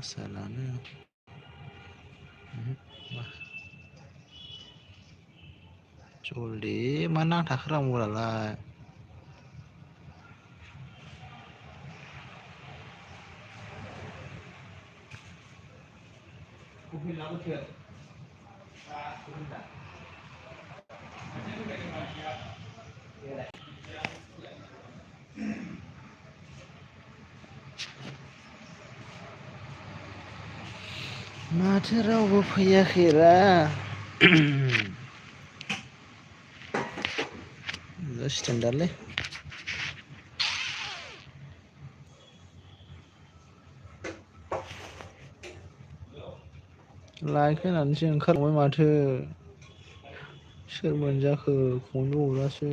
masalahnya Jolly mana takrang mulai माथो रावबो फैयाखैरा स्टेन्डार्डलै like होनानैसो ओंखारबाय माथो सोर मोनजाखो खौनो हरासै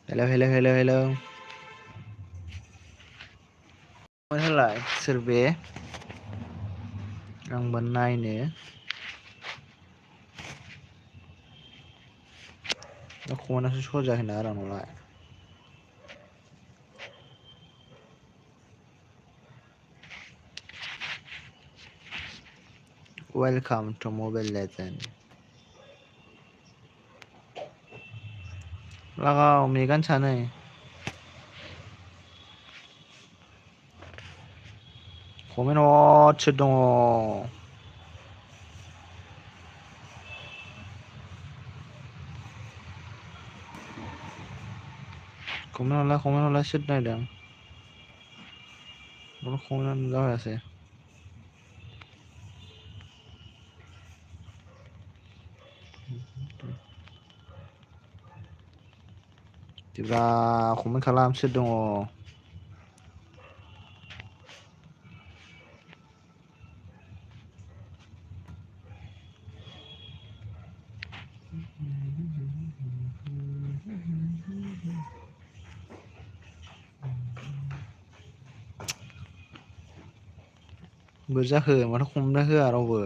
हेलौ होलाय सोर बे आंबो नायनो खमानासो सर जाखोना आरामावलाय वेलकाम टू मोबाइल लेजेंड लागाव मेगान सानै कमेन्ट हद सोर दङ कमेन्ट हरलाय सोर नायदों कमेन्ट नुजाफैयासै दिब्रा कमेन्ट खालाम सोर दङ बोरै जाखो माथो कमेन्ट होआ रावबो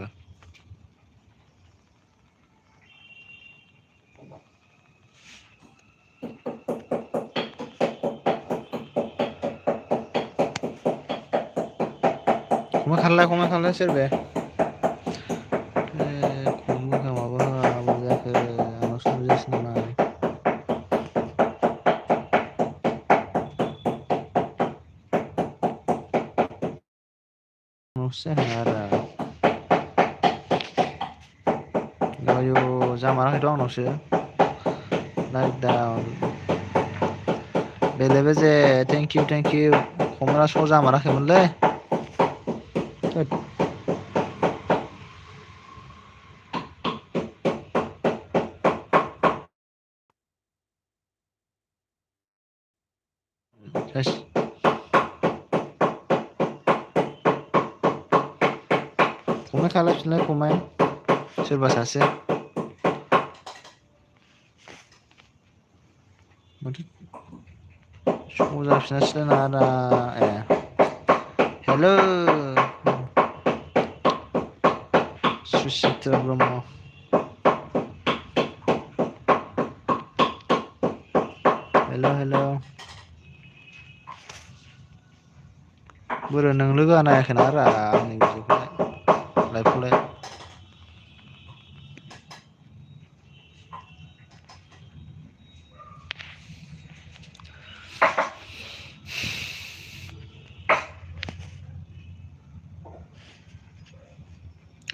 कमेन्ट खालामलाय सोर बे कमेन्ट माबा होआ बोरै जाखो आंनावसो नुजायासै नामा आंनावसो जायाखै आरो आयु जामाराखैथ' आंनावसो लाइक डाउन बेले बेजे थेंक इउ कमेन्टआ श' जामाराखैमोनलै कमेन्ट खालामफिनलाय कमेन्ट सोरबा सासे माथो श' जाफिनासैलाय नारा ए हेलौ सुचित्रा ब्रह्म हेलौ बोरो नों लोगोआ नायाखैना रा आंनि भिडिअखौलाय लाइभखौलाय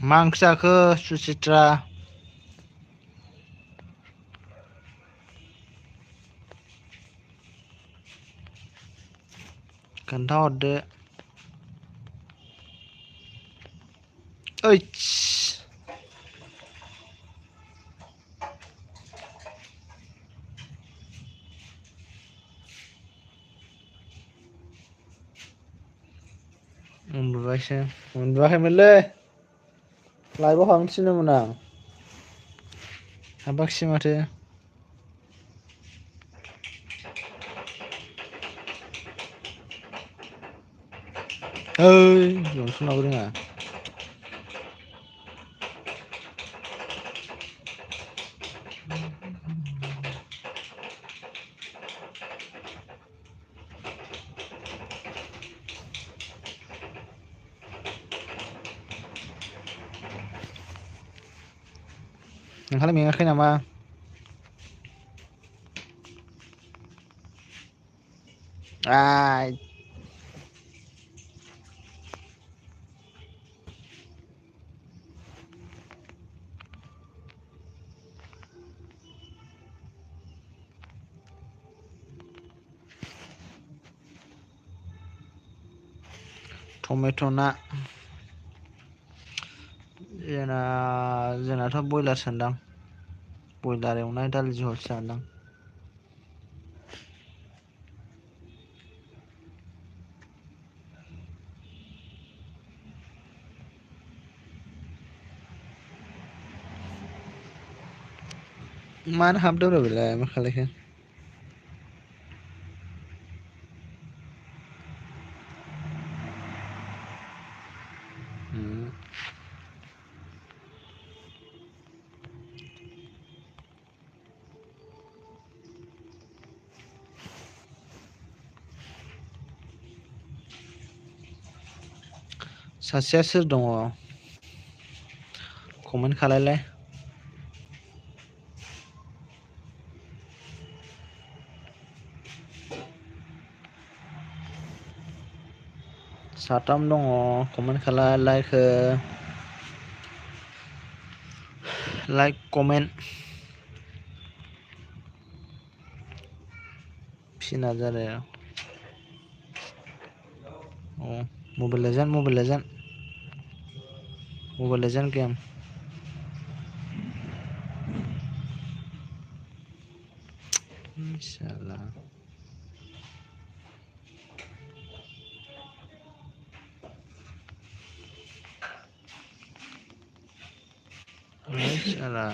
मा ओंख्रि जाखो सुचित्रा खोन्थाहरदो ओइस उन्दुबायसो उन्दुवाखैमोनलै लाइभआव हाबनो थिनदोंमोन आं हाबाखिसै माथो ओइ जन्सनाबो रोङा नोंहालाय मेङाखै नामा आइ टमेट' ना जोंनाथ' बयलार सोनदां बयलार एवनाय दालि जहलसो जागोनदां मानो हाबदोंब्रा बेलाय मा खालायखो सासेया सोर दङ कमेन्ट खालायलाय साथाम दङ कमेन्ट खालाय लाइक हो लाइक कमेन्ट फिना जालाय मबाइल लेजेन्ड गेम साला साला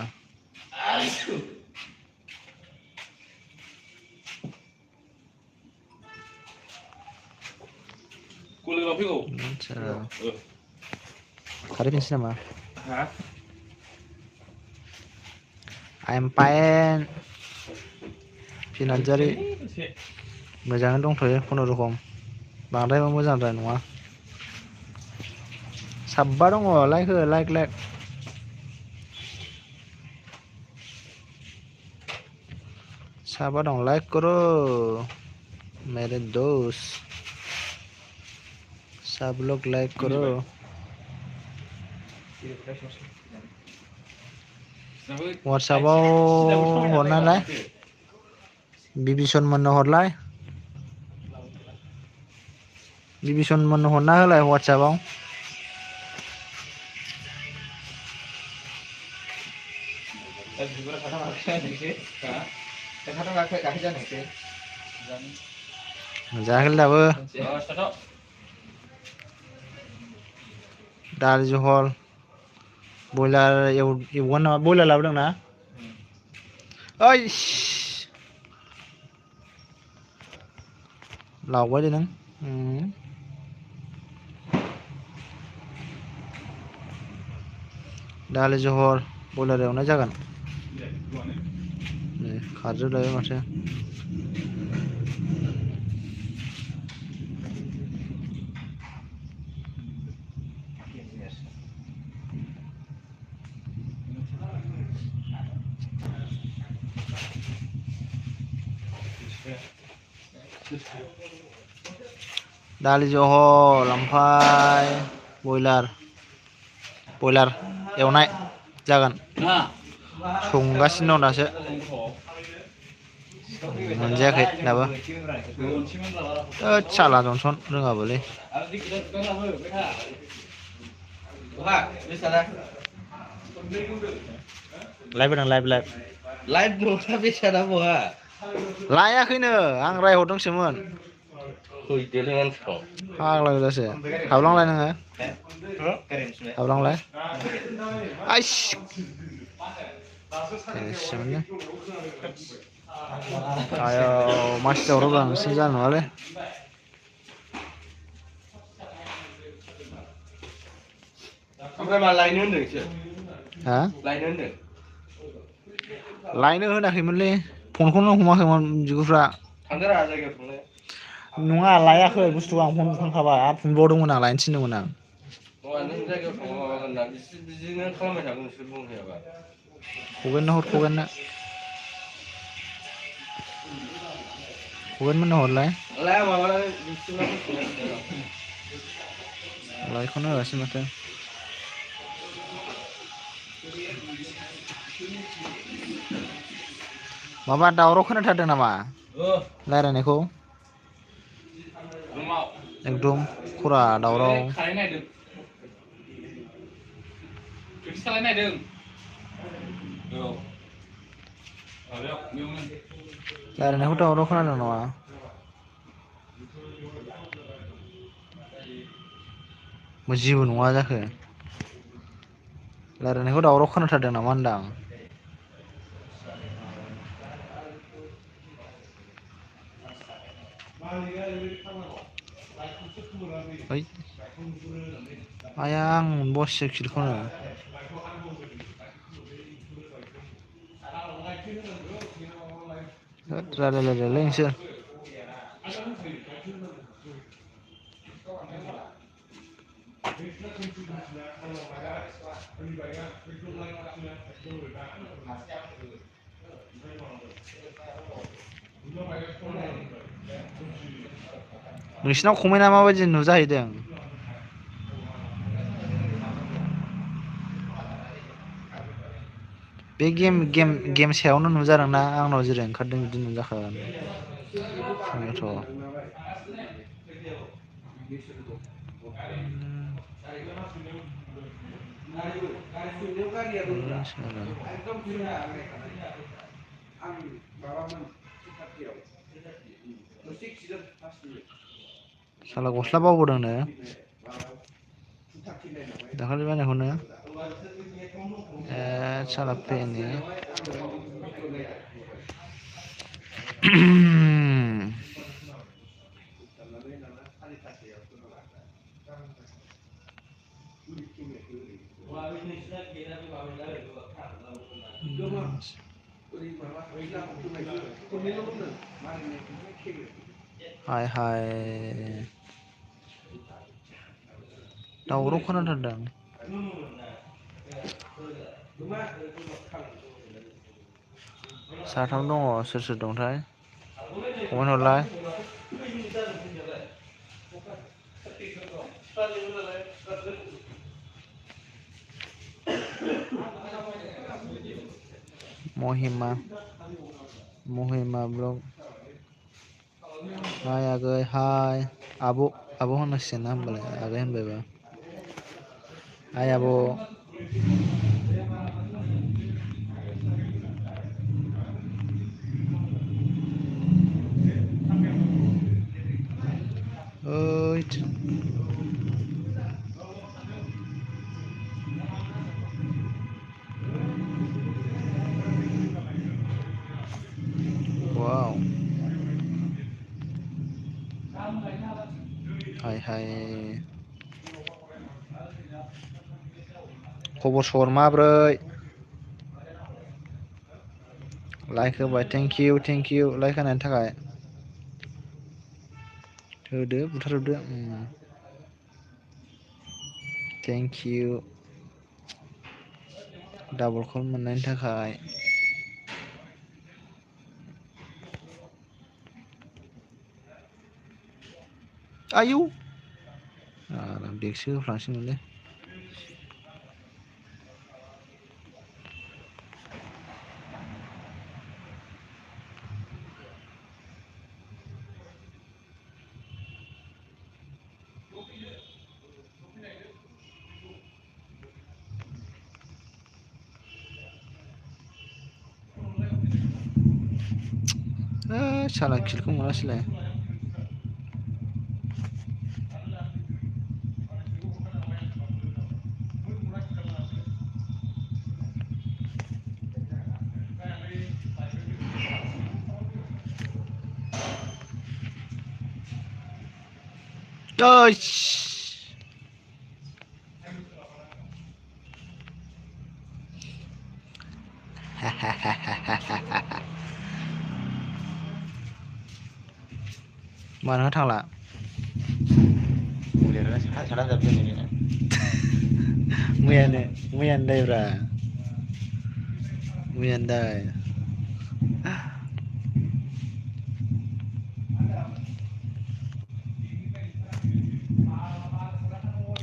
खारैफिनसै नामा आइम फाइन फिनार्जारि मोजाङै दंथ'यो खुनुरुखुम बांद्रायबो मोजांद्राय नङा साबा दङ लाइक हो लाइक साबा दं लाइक करो मेरे दोस्त सब लोग लाइक करो व्हाट्सएपआव हरनालाय बिभीषण मोननो हरलाय बिभीषण मोननो हरना होलाय व्हाट्सएपआव जायाखै दाबो दालि जहल बयलार एवगोन नामा बयलार लाबोदों ना ओइ लावबाय दे नों दालि जहल बयलार एवनाय जागोन खारजोबलायबाय माथो दालि जहल ओमफ्राय बयलार एवनाय जागोन संगासिनो दं दासो मोनजायाखै दाबो साला जन्सन रोङाबोलै लाइभ होदों लाइभ नङा बेसादा बहा लायाखैनो आं रायहरदोंसोमोन फाग्ला गोजासो हाबलांलाय नोङो हाबलांलाय आइस एसेमोननो आयाव मानसि दावराव जानो नङालै ओमफ्राय मा लायनो होनदों नोंसोर हा लायनो होनदों लायनो होनाखैमोनलै फनखौनो हमाखैमोन बिगुरफ्रा थांदोरा जायगायाव थांनो नङा लायाखै बुस्थुखौ आं फन बुखांखाबाय आरो बुंबावदोंमोन आं लायनो थिनदोंमोन आं नङा नों जायगायाव थांबा माबागोन ना बिदिनो खालामबाय थागोन नोंसोर बुंखायाबा खगेननो हर खगेननो खगेन मोननो हरलाय लाया माबा बिसोरना फैफिननो लाइखौनो होआसै माथो माबा दावराव खोनाथारदों नामा रायलायनायखौ रुमाव एकदम खरा दावराव खारें नायदों प्रेक्टिस खालायनो नागिरदों औ माबायाव बेयावनो रायलायनायखौ दावराव खोनादों नामा जेबो नङा जाखो रायलायनायखौ दावराव खोनाथारदों नामा होनदां है आया आं मोनबावासैसो किलखौनो होद रायलायलायबायलै नोंसोर नोंसिनाव कमेन्टआ माबायदि नुजाहैदों बे गेम सायावनो नुजादों ना आंनाव जेरै ओंखारदों बिदि नुजाखागोन सोंनायाथ' साला गस्ला बावबोदोंनो दाखालि बायनायखौनो साला पेनि हाय हाय दावराव खोनाथारदों साथाम दङ सोर सोर दंथाय कमेन्ट हरलाय महिमा ब्लग हाय आगै हाय आब' होननांसिगोन ना होमबालाय आगै होनबायबा हाय आब' ओइट वाव हाय हाय खबर सबर माब्रै लाइक होबाय थेंक इउ लाइक होनायनि थाखाय होदो बुथारजोबदो थेंक इउ डाबल कल मोननायनि थाखाय आयौ देकसो होफ्लांसिगोनलै साला किलखौ मोनासैलाय ơi mà nó thằng lạ Udah salah satu ini. nguyên đây ra nguyên đây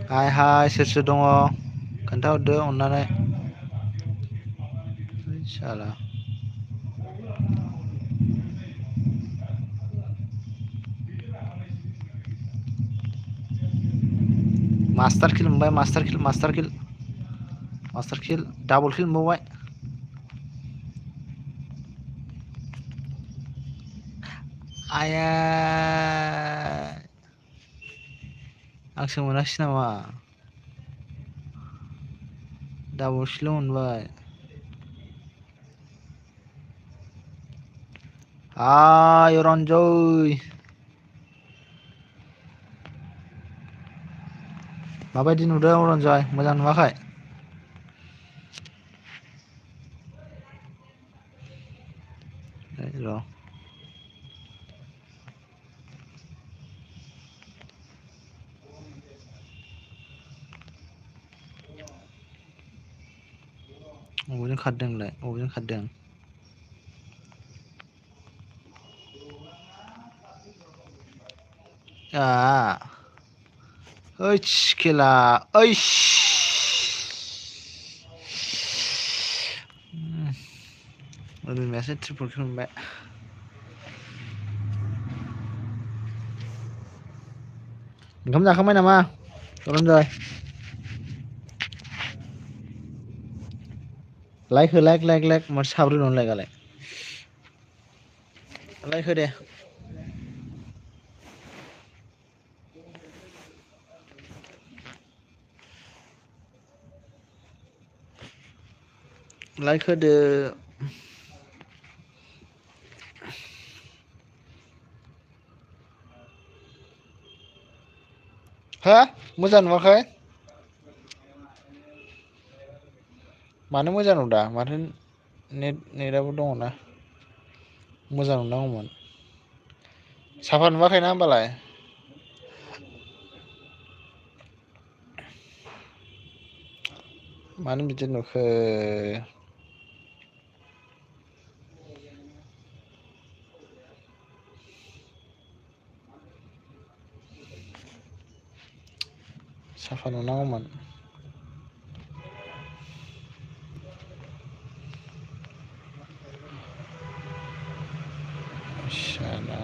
hai hai sesu dong खोन्थाहरदो अननानै साला मास्टार किल मोनबाय मास्टार किल डाबल किल मोनबावबाय आया आंसो मोनाखिसै नामा डाबल किल मोनबाय रन्जय माबायदि नुदों रन्जय मोजां नुवाखै र' बबेजों खारदोंलाय बबेजों खारदों ओइस खेला ओइस रुमायासो ट्रिपल किल मोनबाय ओंखाम जाखांबाय नामा रन्जय लाइक हो लाइक माथो साब्रै दं लाइकआलाय लाइक हो दे लाइक होदो हा मोजां नुवाखै मानो मोजां नुदा माथो नेटआबो दङना मोजां नुनांगौमोन साफा नुवाखैना होमबालाय मानो बिदि नुखो साफा नुनांगौमोन साला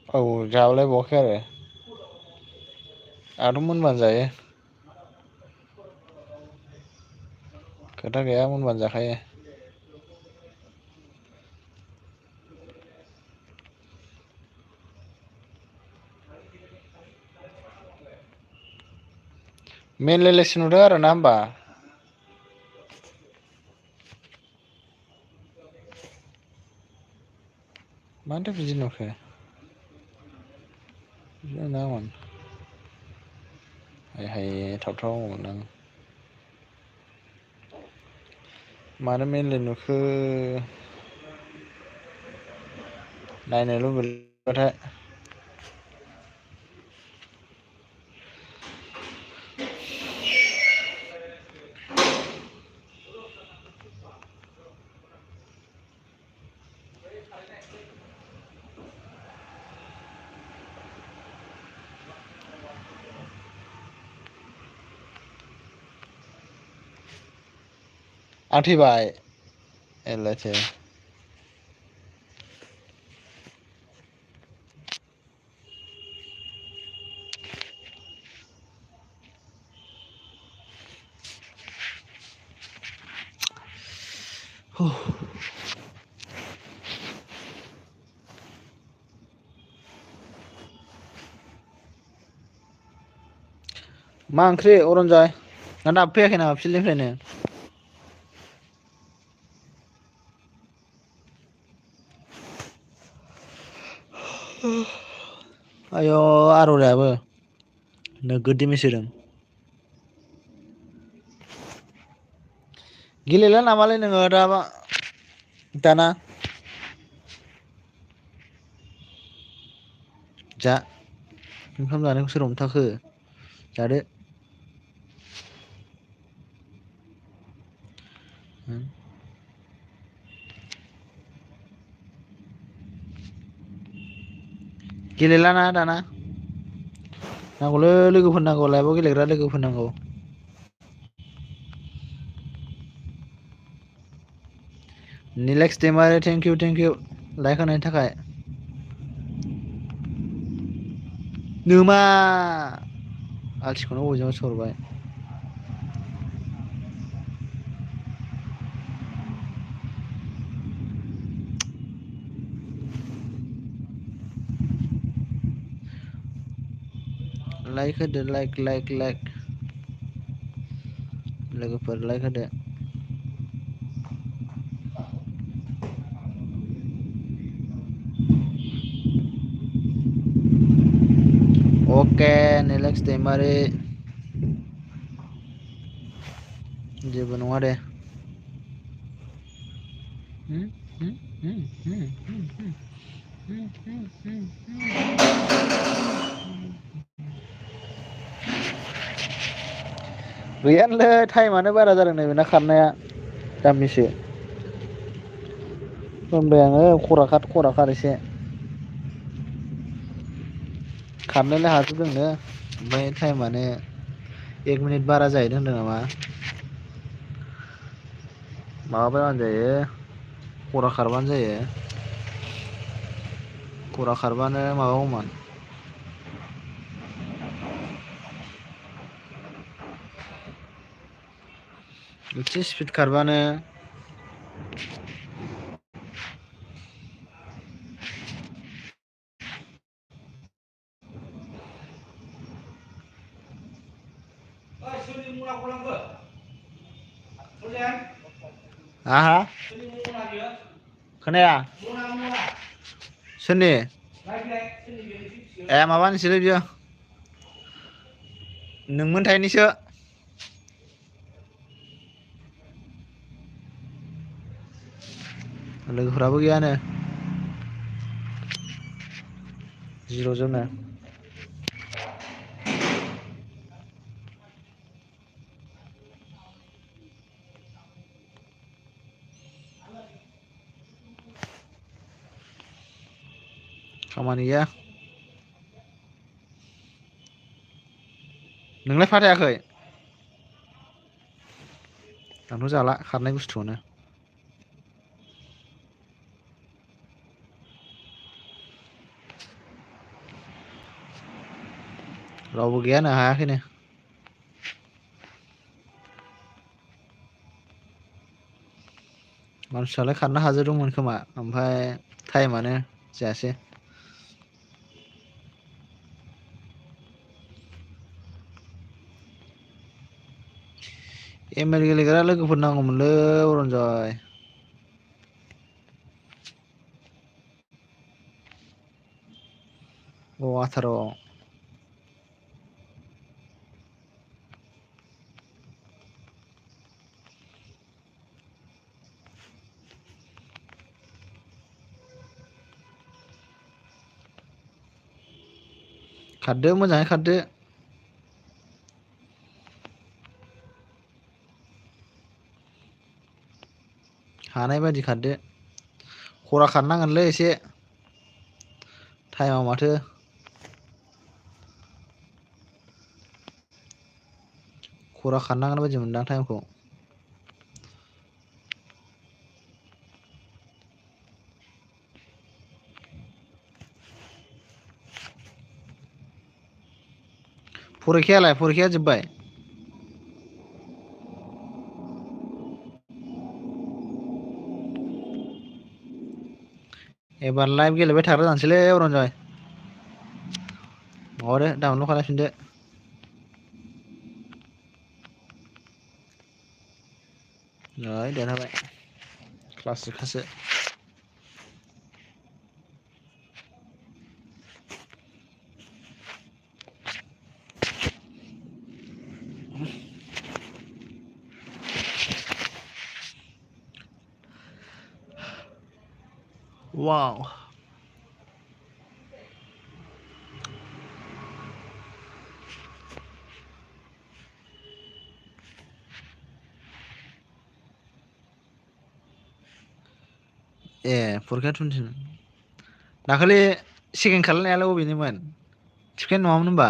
औ जालायबावाखै आंथ' मोनबानो जायो खोथा गैया मोनबानो जाखायो मेनलायलायसो नुदों आरो ना होमबा मानोथो बिदि नुखो बिदि नुनाङामोन हाय थावथावमोन आं मानो मेनलाय नुखो नायनो लुबैबाथाय आं थैबाय एलायथो मा ओंख्रि अरनजय ना दाबो फैयाखै नामा फिल्डनिफ्रायनो आय' आर'नायाबो नोगोद देमेज होदों गेलेला नामालै नोङो दाना जा ओंखाम जानायखौ सोर हमथाखो जादो गेलेलाना दाना नांगौलै लोगोफोर नांगौ लाइभआव गेलेग्रा लोगोफोर नांगौ निलेक्स दैमारि थेंक इउ लाइक होनायनि थाखाय नोमा आलसिखौनो बयजोंबो सरबाय लाइक होदो लाइक लोगोफोर लाइक होदो अके निलेक्स दैमारि जेबो नङा दे गैयानोलै टाइमानो बारा जादों नै बेना खारनाया दाम्मिसो होनबाय आङो खरा खार एसे खारनोलाय हाजोबदोंनो ओमफ्राय टाइमानो 1 मिनिट बारा जाहैदों होनदों नामा माबाबानो जायो खरा खारबानो जायो खरा खारबानो माबागौमोन एसे स्पिड खारबानो आहा खोनाया सोरनि ए माबानिसोलै बियो नोंमोनथायनिसो लोगोफ्राबो गैयानो 0 जोंनो खामानि गैया नोंलाय फाथायाखै आंथ' जाला खारनाय बुस्थुखौनो रावबो गैयानो हायाखैनो मानसिफ्रालाय खारनो हाजोबदोंमोन खोमा ओमफ्राय टाइमानो जायासै एम एल गेलेग्रा लोगोफोर नांगौमोनलै अरनजय अ 18 खारदो मोजाङै खारदो हानाय बायदि खारदो खरा खारनांगोनलै एसे टाइमा माथो खरा खारनांगोन बायदि मोनदां टाइमखौ फरिखाया जोब्बाय एबार लाइभ गेलेबाय थाग्रा जानोसैलै अरनजय माबादो डाउनलड खालामफिनदो देरहाबाय क्लास जोबखासो वाव ए फरिखाया 20 दाखालि सेकेन्ड खालामनायालाय बबेनिमोन टिफकेन नङामोन होनबा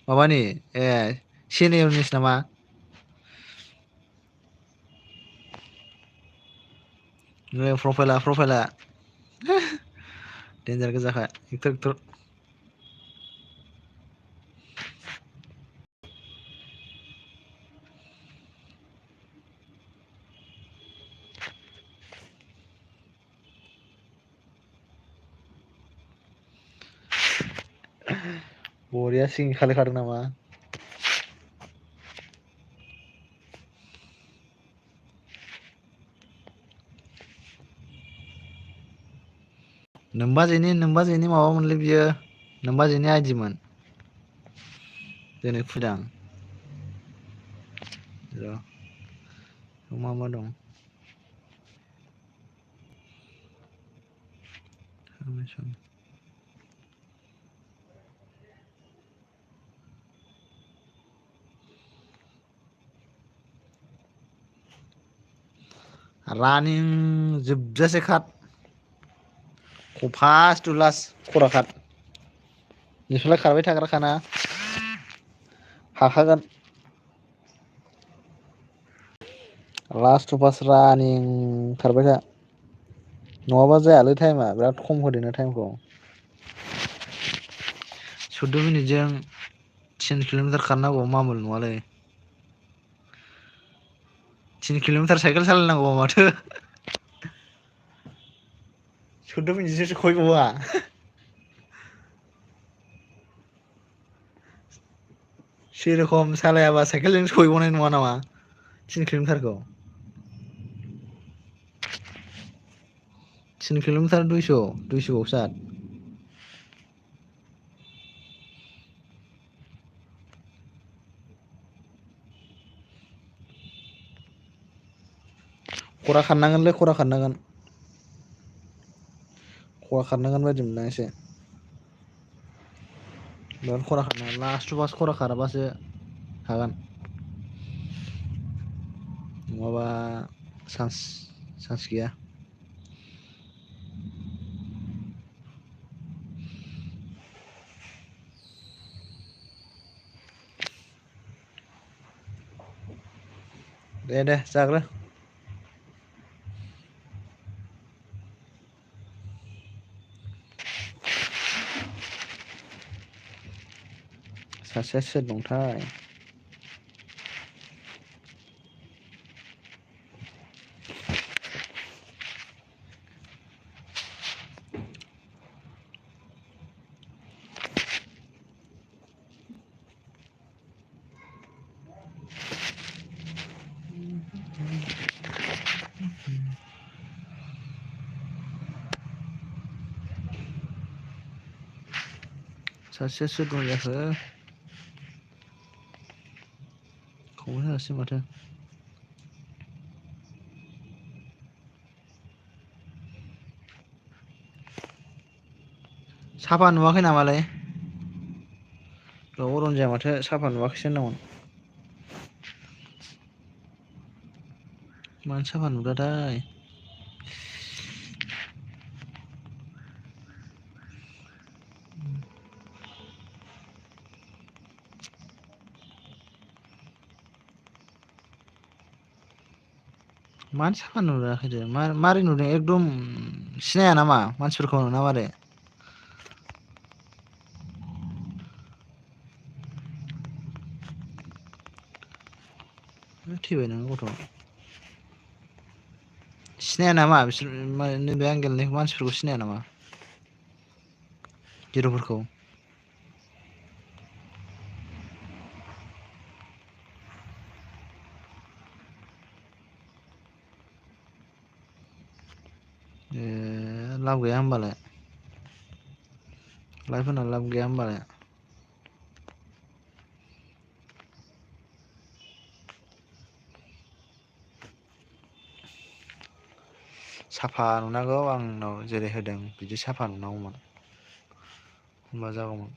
माबानि ए सेनियरनिसो नामा प्रफाइला डेन्जार गोजाखा एक्टर बरिया सिं खालायखादों नामा नोमबाजैनि माबामोनलै बियो नोमबाजैनि आइदिमोन दिनै खुदां र' मा दं रानिं जोबजासे खाट फार्स्ट टु लास्ट खरा खाट नोंसोरलाय खारबाय थाग्राखाना हाखागोन लास्ट टु फार्स्ट रानिं खारबाय था नङाबा जायालै टाइमा बिराद खम होदों टाइमखौ 14 मिनिटजों 10 किल'मिटार खारनांगौ मामुल नङालै 3 किल'मिटार साइकेल सालायनांगौ माथो 14 मिनिटजोंसो सहैबावा सेरखम सालायाबा साइकेलजों सहैबावनाय नङा नामा 3 किल'मिटारखौ 3 किल'मिटार 200 सात खरा खारनांगोन बायदि मोनदां एसे बिराद खरा खारनांगोन लास्ट टु फार्स्ट खरा खाराबासो हागोन नङाबा चान्स गैया दे जाग्रो सासेया सोर दंथाय सासेया सोर दं जाखो खौनो होआसै माथो साफा नुवाखै नामालै अरनजोया माथो साफा नुवाखैसो होनदोंमोन मानो साफा नुदोंथाय मानो साफा नुराखै दे मारै नुदों एकदम सिनाया नामा मानसिफोरखौ ना मारै थैबाय नों गथ' सिनाया नामा बिसोर नैबे आं गेलेनायखौ मानसिफोरखौ सिनाया नामा हिर'फोरखौ लाब गैया होमबालाय लाइफ होना लाब गैया होमबालाय साफा नुनांगौ आंनाव जेरै होदों बिदि साफा नुनांगौमोन होमबा जागौमोन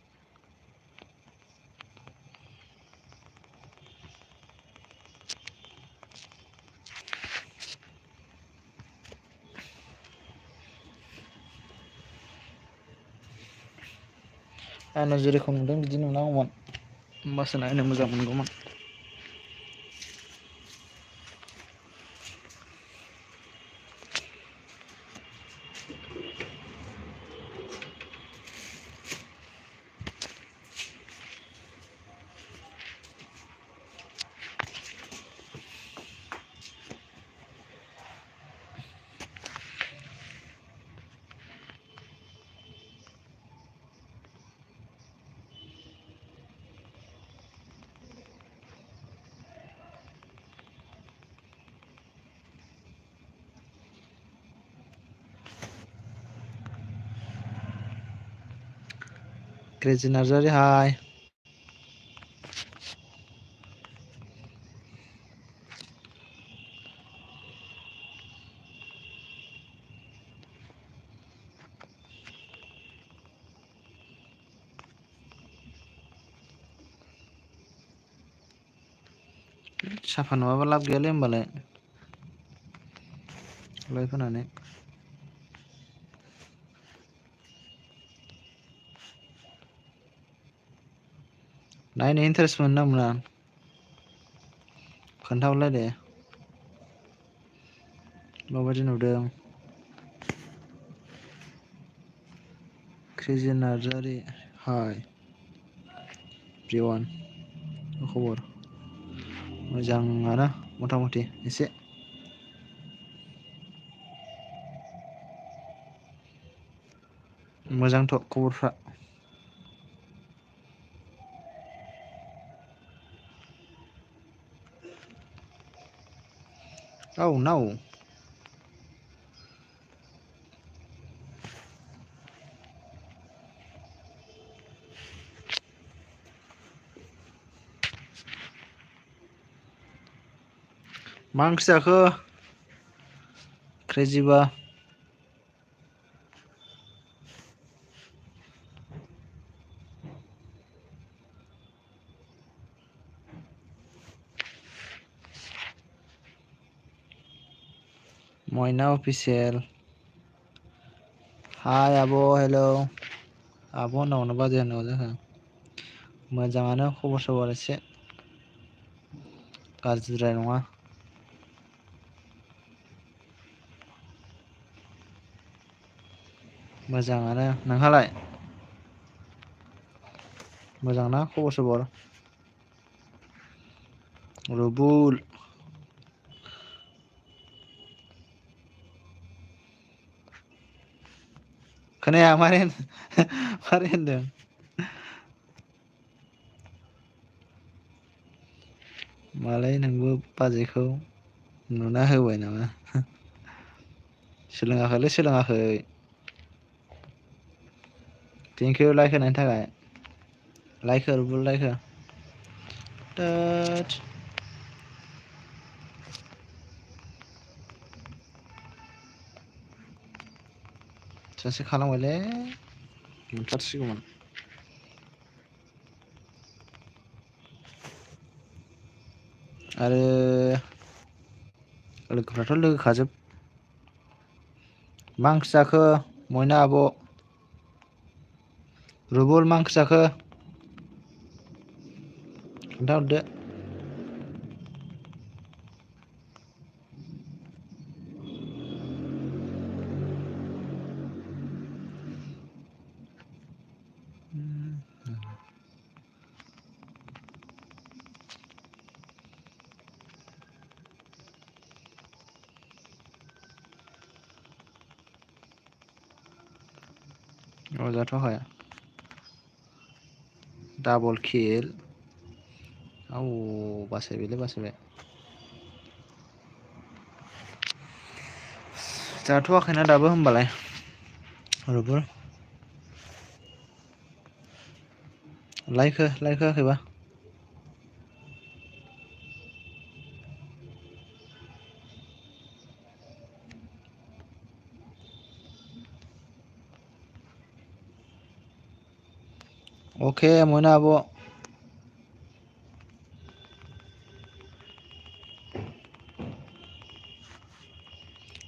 आंनाव जेरेखम नुदों बिदि नुनांगौमोन होमबासो नायनो मोजां मोनगौमोन क्रेजि नार्जारि हाय साफा नुवाबा लाब गैयालै होमबालाय लाइफ होनानै नायनो इन्टारेस्ट मोनो ना मोना खोन्थाहरलाय दे माबायदि नुदों क्रेजि नार्जारि हाय एभ्रिवान मा खबर मोजाङानो मथा मथि एसे मोजांथ' खबरफ्रा औ नाव मा ओंख्रि जाखो क्रेजिबा मयना अफिसियेल हाय आब' हेलौ आब' होननांगौ ना बाजै होननांगौ जाखो मोजाङानो खबर सबर एसे गाज्रिद्राय नङा मोजाङानो नोंहालाय मोजांना खबर सबर रुबुल खोनाया मारै मारै होनदों मालाय नोंबो बाजैखौ नुना होबाय नामा सोलोङाखैलै सोलोङाखै थेंकिउ लाइक होनायनि थाखाय लाइक हो रुबुल लाइक हो थोद सासे खालामबायलै मोनथारसिगौमोन आरो लोगोफ्राथ' लोगोखाजोब मा ओंख्रि जाखो मयना आब' रुबुल मा ओंख्रि जाखो खोन्थाहरदो जाथ'आखै डाबल किल औ बासायबायलै बासायबाय जाथ'वाखैना दाबो होमबालाय रुबुल लाइक हो होआखैबा अके मोनो आब'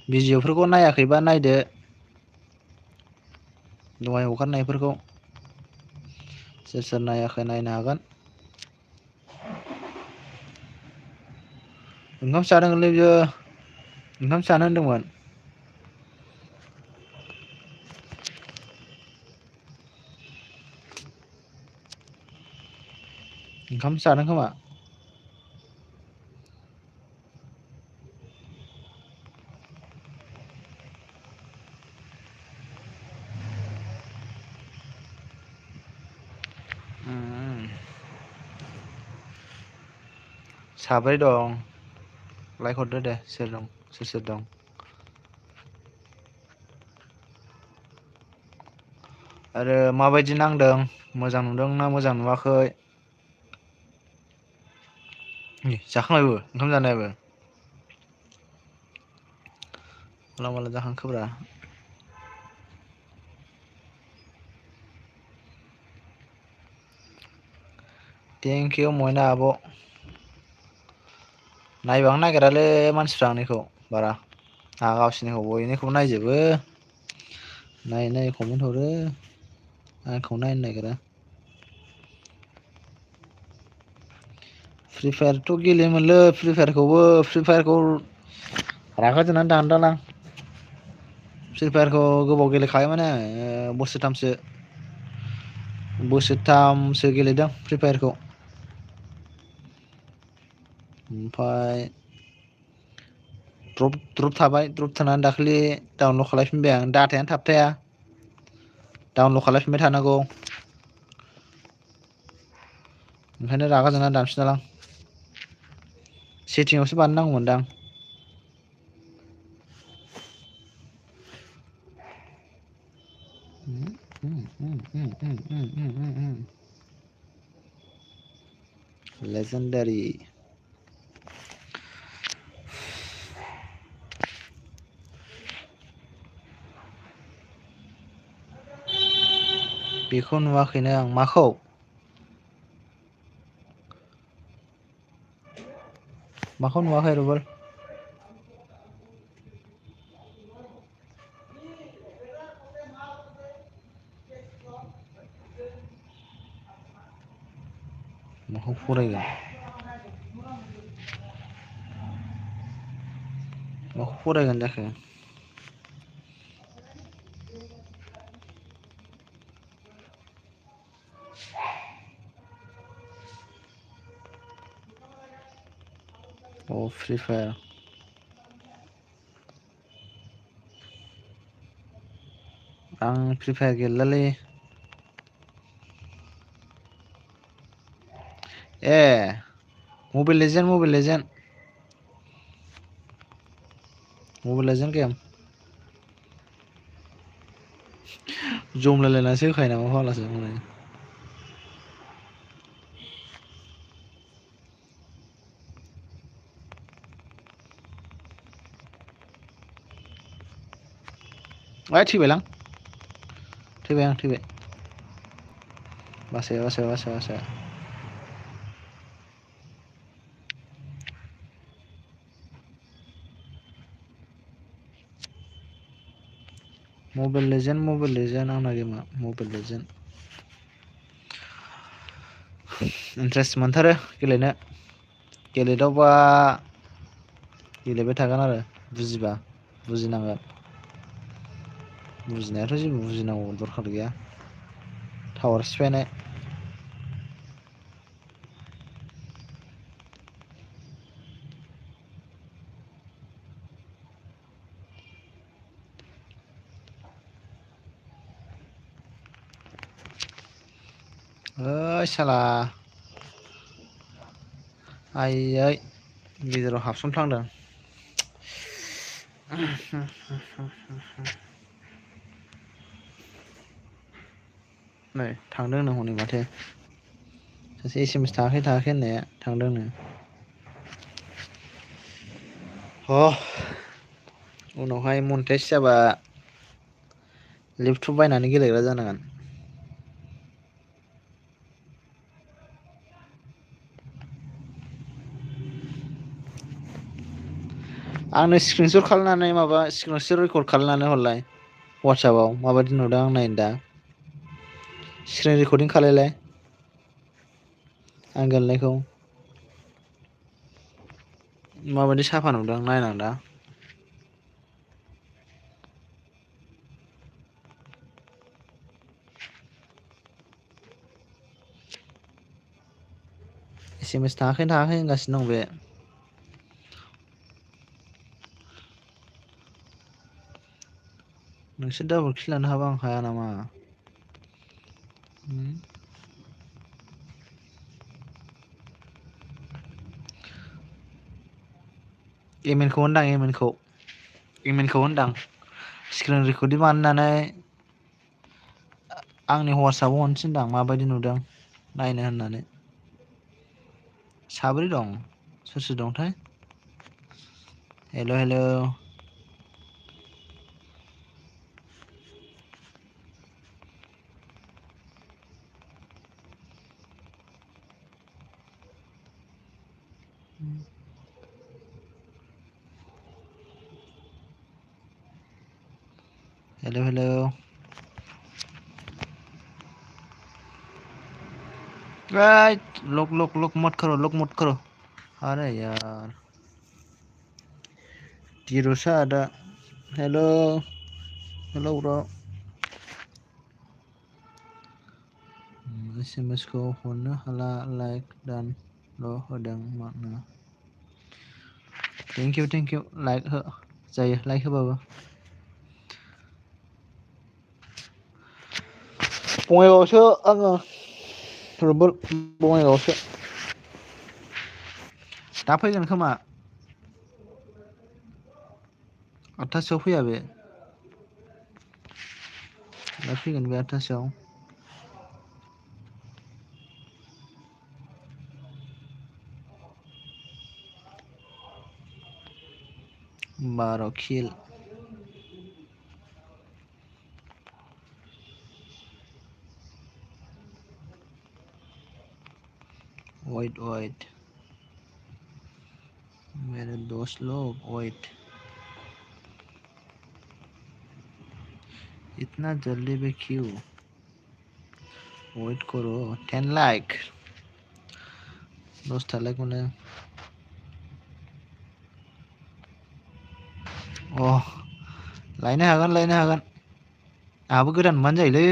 भिडिअ'फोरखौ नायाखैबा नायदो दहाय हगारनायफोरखौ सोर सोर नायाखै नायनो हागोन ओंखामसो जादोंलै बियो ओंखामसो जानो होनदोंमोन ओंखामसो जादों खोमा साब्रै दं लाइक हरदो दे सोर सोर दं आरो माबायदि नांदों मोजां नुदों ना मोजां नुवाखै जाखांबायबो ओंखाम जानायाबो माला माला जाखांखोब्रा थेंकिउ मयना आब' नायबांनो नागिरालै मानसिफ्रा आंनिखौ बारा आंहा गावसिनिखौ बयनिखौबो नायजोबो नायै नायै कमेन्ट हरो आंखौ नायनो नागिरा फ्रि फायारथ' गेलेयोमोनलै फ्रि फायारखौ रागा जोंनानै दानदों आं फ्रि फायारखौ गोबाव गेलेखायोमोन बोसोरथामसो गेलेदों फ्रि फायारखौ ओमफ्राय द्रप थानानै दाखालि डाउनलड खालायफिनबाय आं डाटायानो थाबथाया डाउनलड खालायफिनबाय थानांगौ ओंखायनो रागा जोंना दानफिनदों आं सेटिंआवसो बानायनांगौमोनदां लेजेन्डारि बेखौ नुवाखैनो आं माखौ नुवाखै रुबल माखौ फरायगोन माखौ फरायगोन जाखो अ फ्रि फायार आं फ्रि फायार गेलेलालै ए मबाइल लेजेन्ड गेम जमलायलायनासो होखायो नामा फाग्लासो हनै थैबायलां थैबाय बासाय मबाइल लेजेन्ड आंना गेमा मबाइल लेजेन्ड इन्ट्रेस्ट मोनथारो गेलेनो गेलेदावबा गेलेबाय थागोन आरो बुजिनांगोन बुजिनायाथ' जेबो बुजिनांगौ दरखार गैया टावार सिफायनाय ओइ साला आइयै गेजेराव हाबसनफ्लांदों नै थांदों नो हनै माथो सासे SMS थाङाखै होननाया थांदोंनो उनावहाय मनिटाइस जाबा लेपटप बायनानै गेलेग्रा जानांगोन। आंनो स्क्रिनसट खालामनानै माबा स्क्रिनसट रेकर्ड खालामनानै हरलाय वाटसापआव माबायदि नुदों आं नायनो दा स्क्रिन रेकर्डिं खालायलाय आं गेलेनायखौ माबायदि साफा नुदों नायनां दा SMS थाङाखै होनगासिनो दं बे नोंसोर डाबल किल लानो हाबा आं हाया नामा? एमएनखौ होनदां एमएनखौ होनदां स्क्रिन रेकर्डिं बानायनानै आंनि वाटसआपाव हरनो थिनदां माबायदि नुदों नायनो होननानै साब्रै दं सोर सोर दंथाय हेल' हेल' लक मत करो अरे यार दिरुसा आदा हेल' ब्र' SMS खौ हरनो हाला लाइक दानल' होदों मानो थेंक इउ लाइक हो जायो लाइक होबाबो बङाइगावसो आङो बङाइगावसो दा फैगोन खोमा 8थासोआव फैया बे दा फैगोन बे 8थासोआव बार' किल वेट मेरे दोस्त लोग वेट इतना जल्दी भी क्यों वेट करो 10 लाइक 10 लाइक मोनो लायनो हागोन आंहाबो गोदान मोनबानो जायोलै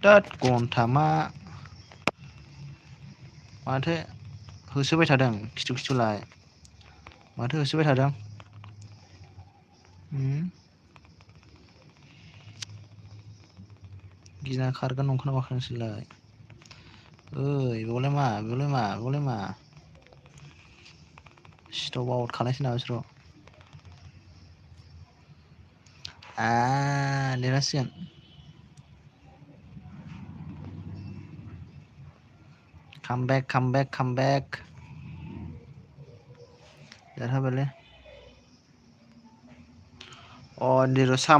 दात गन्थामा माथो होसोबाय थादों खिथुलाय माथो होसोबाय थादों गिना खारगोन नंखाना माखो नोंसोरलाय ओइ बेयावलाय मा स्टप आउट खालायसै नामा बिसोरखौ देरहासिगोन कामबेक देरहाबायलै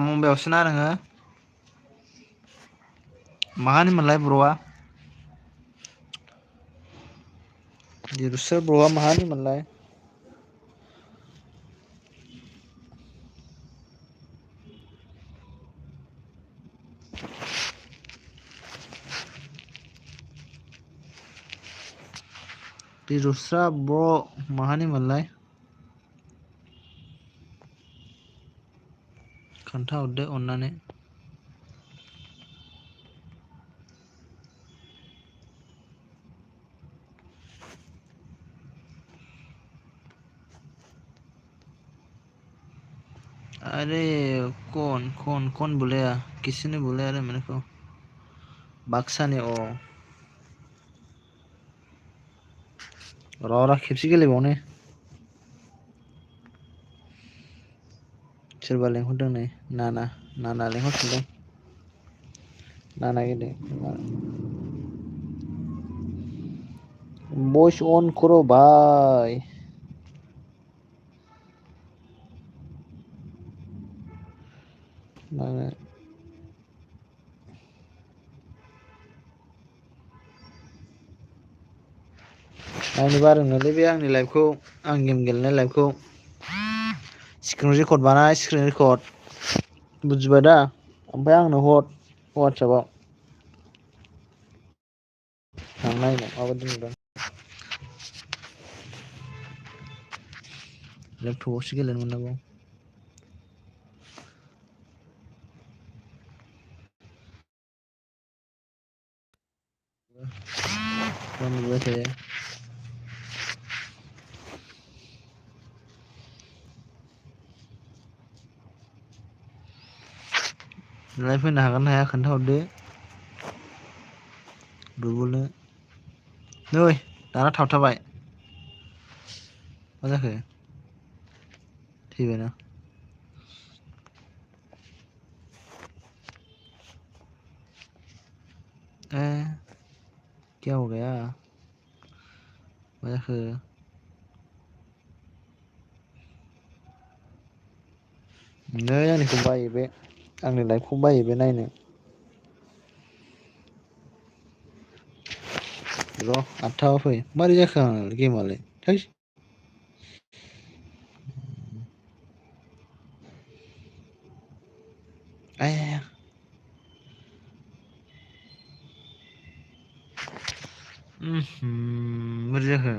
मुम्बाइआवसो ना नोङो माहानिमोनलाय ब्र'आ दिरुसो ब्र'आ माहानिमोनलाय दिरुस्रा ब्र' माहानिमोनलाय खोन्थाहरदो अननानै अरे कौन बुलाया किसी ने बुलाया रे मेरे को बाक्सा ने र' खेबसे गेलेबावनो सोरबा लेंहरदों नै नाना लेंहरफिनदों नाना गेले वॉइस ऑन करो भाई नाना नायनो बादोंनोलै बे आंनि लाइभखौ आं गेम गेलेनाय लाइभखौ स्क्रिन रेकर्ड बानाय स्क्रिन रेकर्ड बुजिबाय दा ओमफ्राय आंनो हर वाट्सएपआव आं नायनो माबायदि नुदों लेपटपआवसो गेलेनो मोननांगौ नुबाय थायो लाइभ फैनो हागोन ना हाया खोन्थाहरदो बुबुलनो नै दाना थाबथाबाय मा जाखो थैबायना क्या हो गया मा जाखो नै आंनिखौ बायो बे आंनि लाइभखौ बायो बे नायनो र' 8 फै मारै जाखो आंना गेमालाय थैस आया बोरै जाखो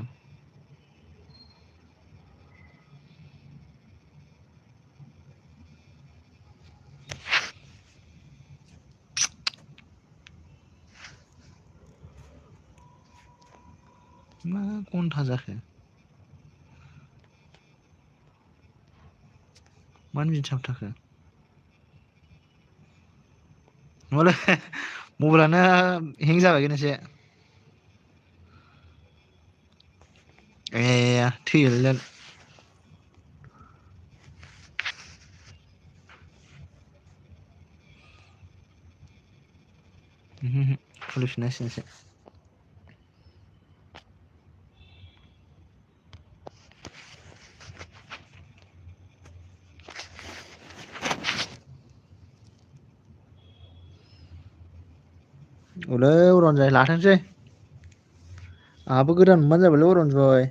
मा घन्टा जाखो मानो बिदि थाबथाखो नङालै मबाइलानो हें जाबाय खेनसे थैयोलै खुलिफिननांसिगोनसो औलै अरनजय लाथोंसै आंहाबो गोदान मोनबानो जाबायलै अरनजय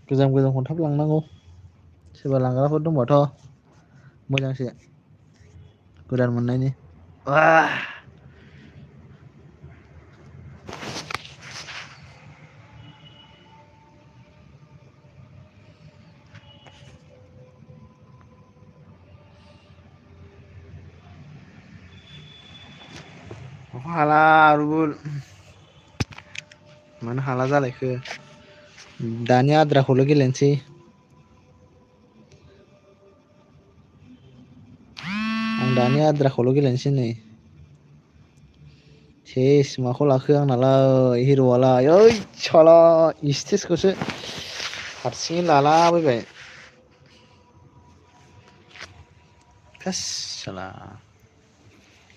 गोजाम थाब लांनांगौ सोरबा लांग्राफोर दंबाथ' मोजांसो गोदान मोननायनि अखा हाला रुबुल मानो हाला जालायखो दानि आद्राखौल' गेलेनोसै आं दानि आद्राखौल' गेलेनोसै नै सेस माखौ लाखो आंनालाय हिर'आलाय ओइ साला इस्टेसखौसो हारसिङै लालाबायबाय थोस साला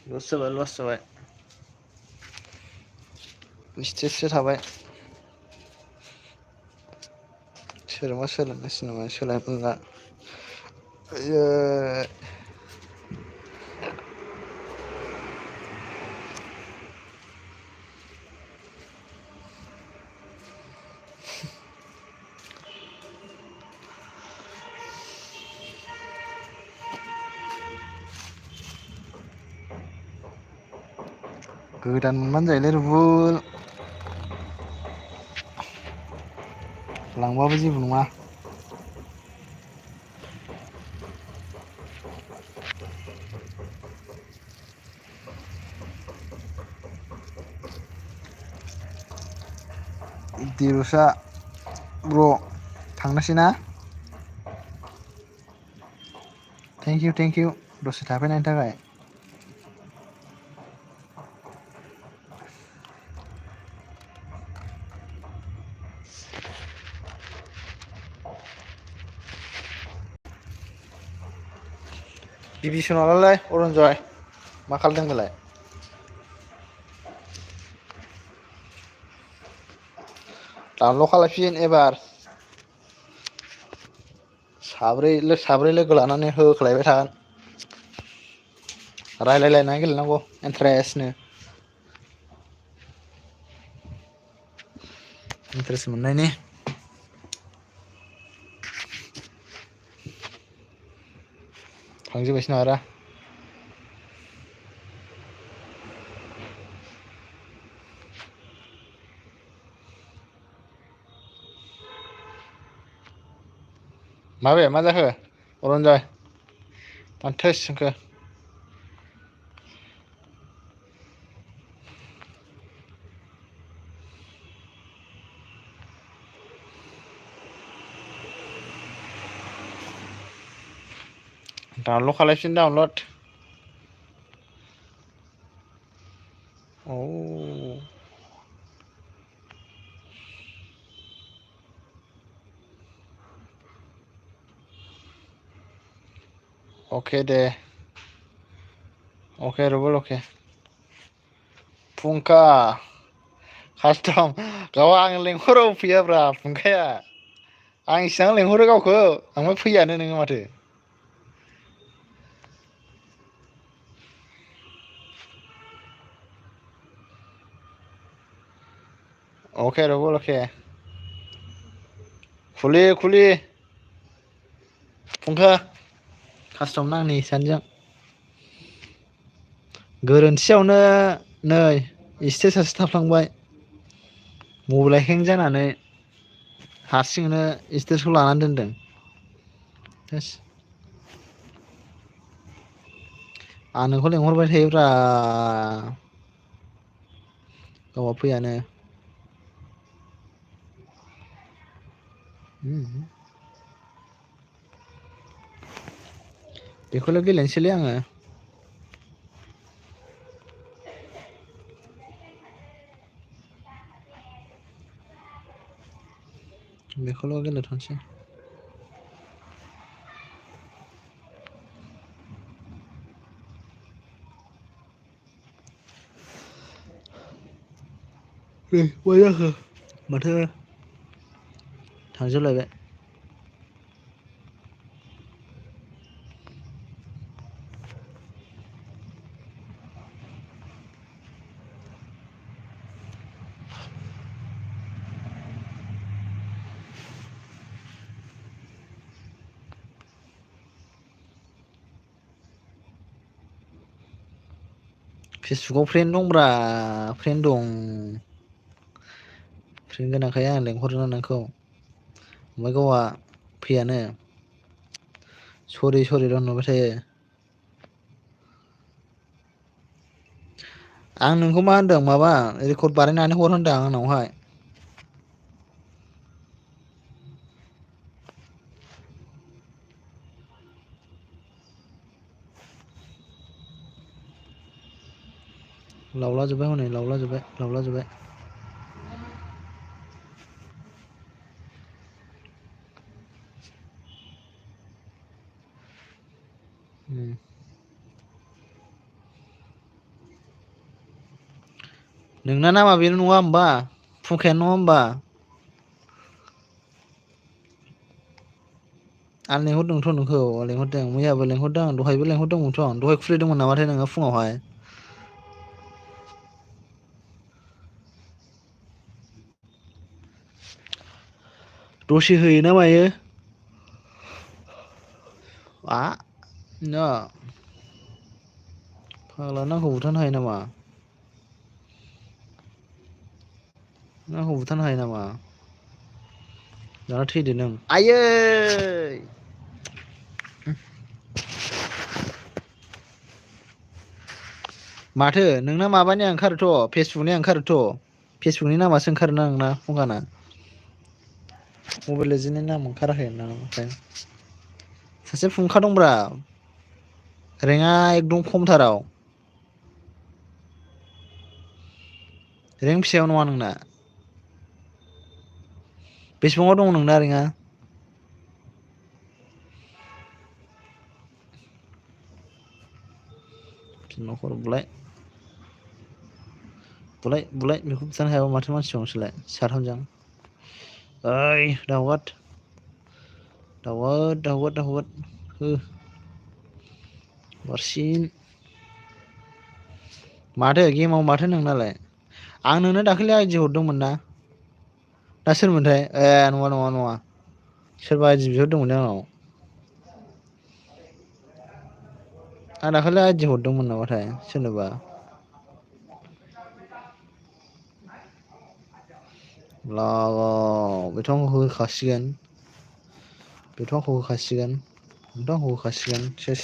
लस जाबाय स्टेससो थाबाय सोरजोंबा सोलायनांसिगोन नामा सोलायनो मोनला आयै गोदान मोनबानो जायोलै रुबुल लांबाबो जेबो नङा दिरुसा ब्र' थांनोसै ना थेंक इउ दसे थाफैनायनि थाखाय डिभिसनालाय अरन्जय मा खालामदों बेलाय दानल' खालायफिन एबार साब्रै लोगो लानानै होख्लायबाय थागोन रायलायलायनानै गेलेनांगौ इन्टारेस्टनो इन्टारेस्ट मोननायनि थांजोबबायसो नागारा माबे मा जाखो अरन्जय दानथोस जोंखो डाउनलड खालायफिन डाउनलड औ अके दे अके रबल अके फुंखा कास्टम गावआ आं लेंहराव फैयाब्रा फुंखाया आं इसेबां लेंहरो गावखौ ओमफ्राय फैयानो नोङो माथो अके रबल अके खुलि फुंखा कास्टम नांनि सानैजों गोरोन्थियावनो नै स्टेटास थाफ्लांबाय मबाइला हें जानानै हारसिंनो स्टेटासखौ लानानै दोनदों थोस आं नोंखौ लेंहरबाय थायोब्रा गावहा फैयानो बेखौल' गेलेनोसैलै आङो बेखौल' गेलेथ'नोसै मा जाखो माथो थांजोबलायबाय फेसबुकाव फ्रेन्ड दंब्रा फ्रेन्ड दं फ्रेन्ड गोनांखाय आं लेंहरो नोंखौ ओमफ्राय गावहा फैयानो सरि ल' होनहरबाय थायो आं नोंखौ मा होनदों माबा रेकर्ड बानायनानै हर होनदों आंनावहाय लावलाजोब्बाय हनै लावलाजोब्बाय नोंना नामा बेनो नङा होमबा फुंखायानो नङा होमबा आं लेंहरदोंथ' नोंखौ लेंहरदों मैयाबो लेंहरदों दहायबो लेंहरदोंमोनथ' दहाय खुलिदोंमोन नामाथाय नोङो फुङावहाय दसे होयो ना मायो फाग्लानो आंखौ बुथारनो हायो नामा आंखौ बुथारनो हायो नामा दाना थैदो नों आयै माथो नोंना माबानिया ओंखारोथ' फेसबुकनिया ओंखारोथ' फेसबुकनि नामासो ओंखारोना नोंना फुंखाना मबाइल लेजेन्डनि नाम ओंखाराखै ना ओमफ्राय सासे फुंखा दंब्रा रेंकआ एकदम खमथाराव रेंक फिसायाव नङा नोंना बेसेबाङाव दङ नोंना रेंकआ न'खर बुलाय बेखौ बुथारनो हायाबा माथो मानसि दंसोलाय साथामजों। ओइ दावगाद हो बारसिन माथो गेमाव माथो नोंनालाय आं नोंनो दाखालि आइदि हरदोंमोन ना सोरमोनथाय ए नङा सोरबा आइदि बिहरदोंमोन आंनाव आं दाखालि आइदि हरदोंमोन नामाथाय सोरनोबा लागाव बेथ' आंखौ होखासिगोन सेस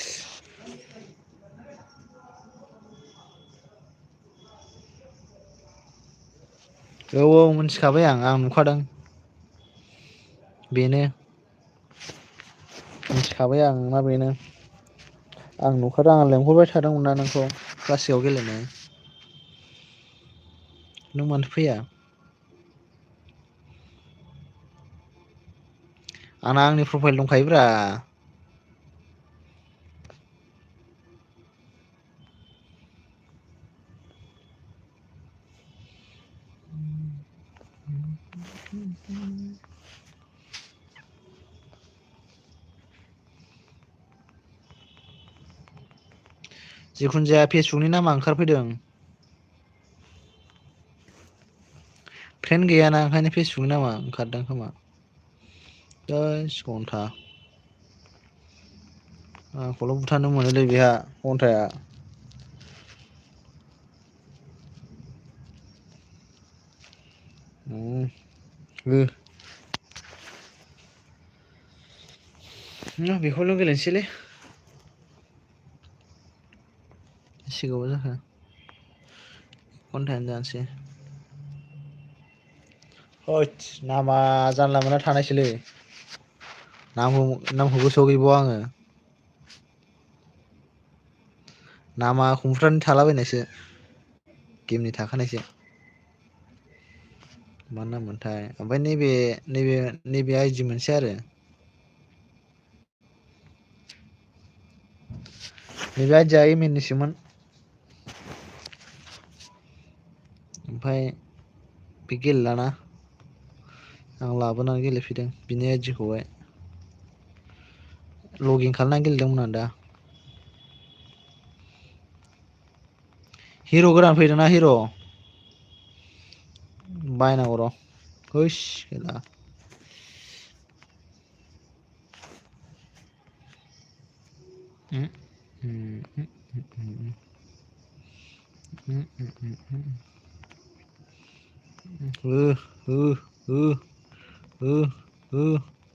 औ मिथिखाबाय आं नुखादों बेनो मिथिखाबाय आं मा बेनो आं नुखादों आं लेंहरबाय थादोंमोन ना नोंखौ क्लासिकआव गेलेनो नों मानो फैया आंना आंनि प्रफाइल दंखायोब्रा जिखुनु जाया फेसबुकनि नामा ओंखारफैदों फ्रेन्ड गैयाना ओंखायनो फेसबुकनि नामा ओंखारदों खोमा आंखौल' बुथारनो मोनोलै बेहा घन्टाया हो बेखौल' गेलेनोसैलै बेसे गोबाव जाखो घन्टायानो जानोसै होद नामा जानला मोनला थानायसोलै नामखौ गोसोआव गैबावा आङो नामा कम्पिउटारनि थालाबायनायसो गेमनि थाखानायसो मा नाम मोनथाय ओमफ्राय नैबे आइदि मोनसे आरो नैबे आइदिया एमएननिसोमोन ओमफ्राय बे गेलेलाना आं लाबोनानै गेलेफैदों बिनि आइदिखौहाय लगिन खालामनानै गेलेदोंमोन आं दा हिर' गोदान फैदोंना हिर' बायनांगौ र' हैस गैला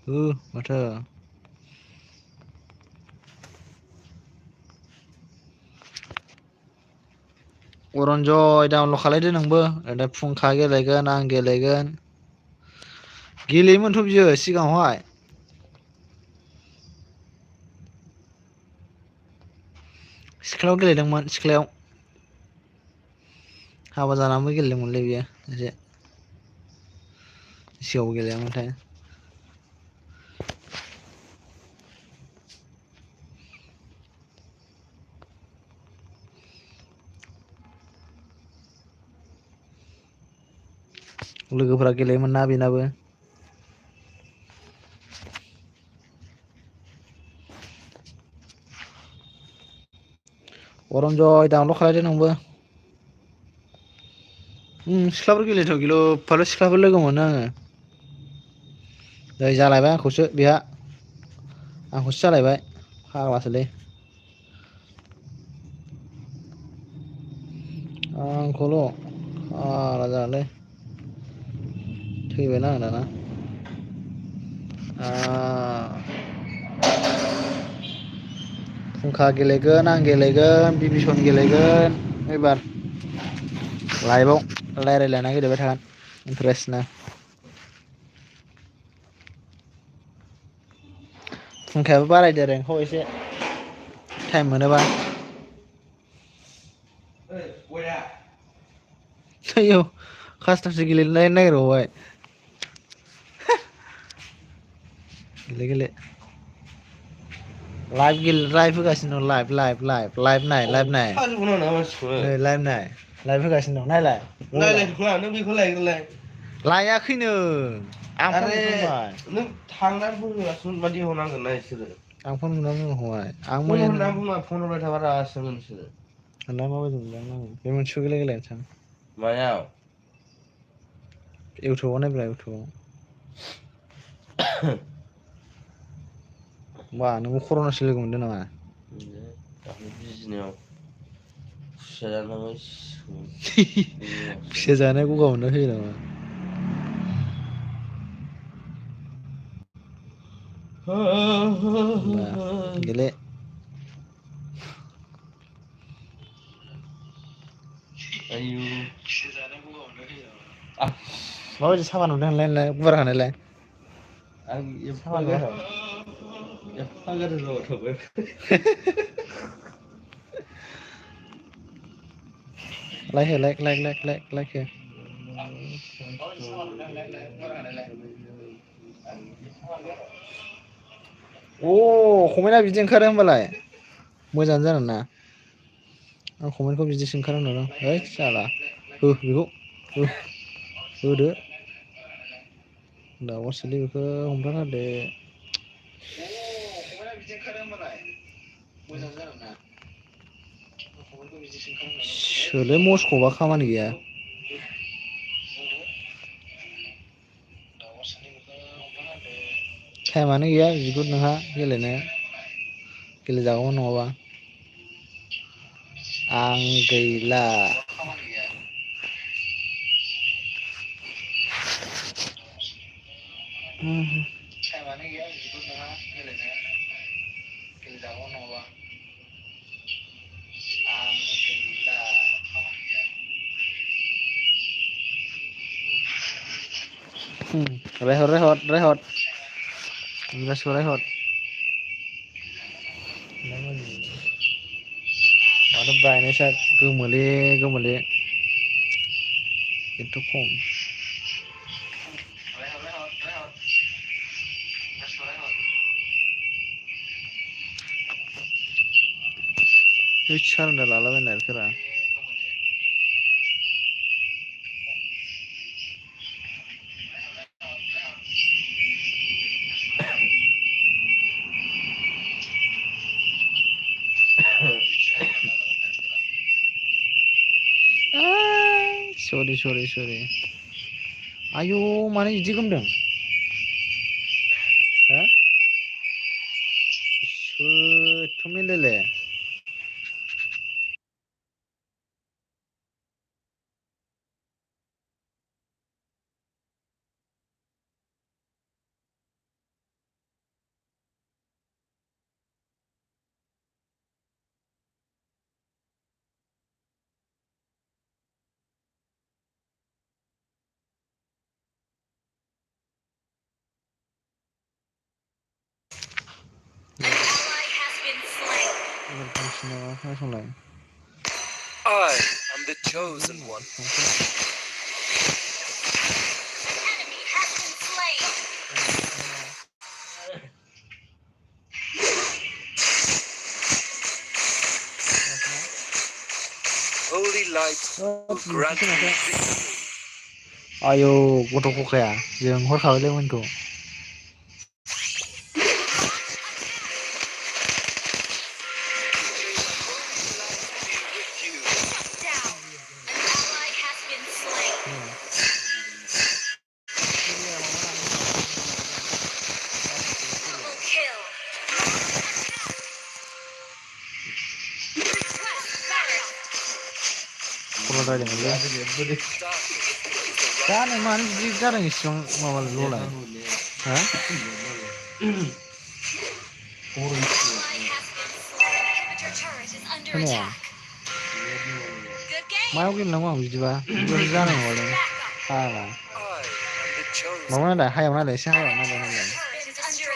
हो माथो अरन्जय डाउनलड खालायदो नोंबो फुंखा गेलेगोन आं गेलेगोन गेलेयोमोनथ' बियो सिगाङावहाय सिख्लायाव गेलेदोंमोन सिख्लायाव हाबा जानानैबो गेलेदोंमोनलै बियो एसे सिगाङाव गेलेयामोनथाय लोगोफोरा गेलेयोमोन ना बेनाबो अरन्जय डाउनलड खालायदो नोंबो सिख्लाफोर गेलेथाव गिलु फालु सिख्लाफोर लोगो मोनो आङो नै जालायबाय आंखौसो बेहा आंखौसो जालायबाय फाग्लासोलै आंखौल' फाग्ला जागोनलै थैबायना आं दाना फुंखा गेलेगोन आं गेलेगोन बिभीषण गेलेगोन एबार लाइभआव रायलायलायना गेलेबाय थागोन इन्टारेस्टनो फुंखायाबो बारायदो रेंकखौ एसे टाइम मोनोबा आयौ कास्टमसो गेलेनो नागिरबावबाय गेले लाइभ होगासिनो दं लाइभ नाय साजोबगोन ना मानसिखौनो नै लाइभ होगासिनो दं नायलाय नायलायथ'ला नों बेखौ लायग्रोलाय लायाखैनो आं फन आरे बुखांबाय नों थांनानै बुंहैगासिनो मादि हरनांगोन ना इसोरो आं फन बुना बुंखांबाय आं फन मैयानो हरना बुङा फन हरबाय थाबा रागासो जोंगोन बिसोरो होनना माबायदि मोनदों आं बे मोनसेखौ गेलेगोन सां मायाव इउटुबाव नायब्रा इउटुबाव मा नोंबो कर'नासो लोगो मोनदों नामा दाख्लै बिजिनायाव खुसेर जानानै खुसेर जानाया गगा मोनना फैयो नामा होमबा गेले आयु माबायदि साफा नुदों होनलाय गुवार हानायलाय आं साफा एफा नुवाखै गाज्रि जाबाय थाबाय लाइक हो अ कमेन्टआ बिदि ओंखारो होमबालाय मोजाङानो जागोन ना आं कमेन्टखौ बिदिसो ओंखारो नुदों हैइ साला हो बेखौ होदो दाउआसोलै बेखौ हमथाना होदो सोलै मस्कबा खामानि गैया टाइमानो गैया बिगुर नोंहा गेलेनो गेलेजागौमोन नङाबा आं गैला टाइमानो गैया बिगुर नोंहा गेलेनो गेलेजागौमोन नङाबा आं गैला रायहर इंराजखौ रायहर माथो ब्रायटनेसा गोमोले एथ' खम हैद सारेन्डार लालाबायनो नागिरखोरा सरि आयु मानो बिदि गोमदों हो एथ' मेलेले खोनासंलाय I am the chosen one. Enemy has been slain. Holy light will grant me victory. आयौ गथ' गखाया जोंहरखाबायलै मोनखौ जानो मानो बिदि जादों इसिबां माबा ल'लाय हा खोनाया मायाव गेलेनांगौ आं बिदिबा बिदिबाथ' जानाय नङालै फाग्ला I am the chosen माबा one. नायलाय हायाव नायलाय एसे हायाव नायलाय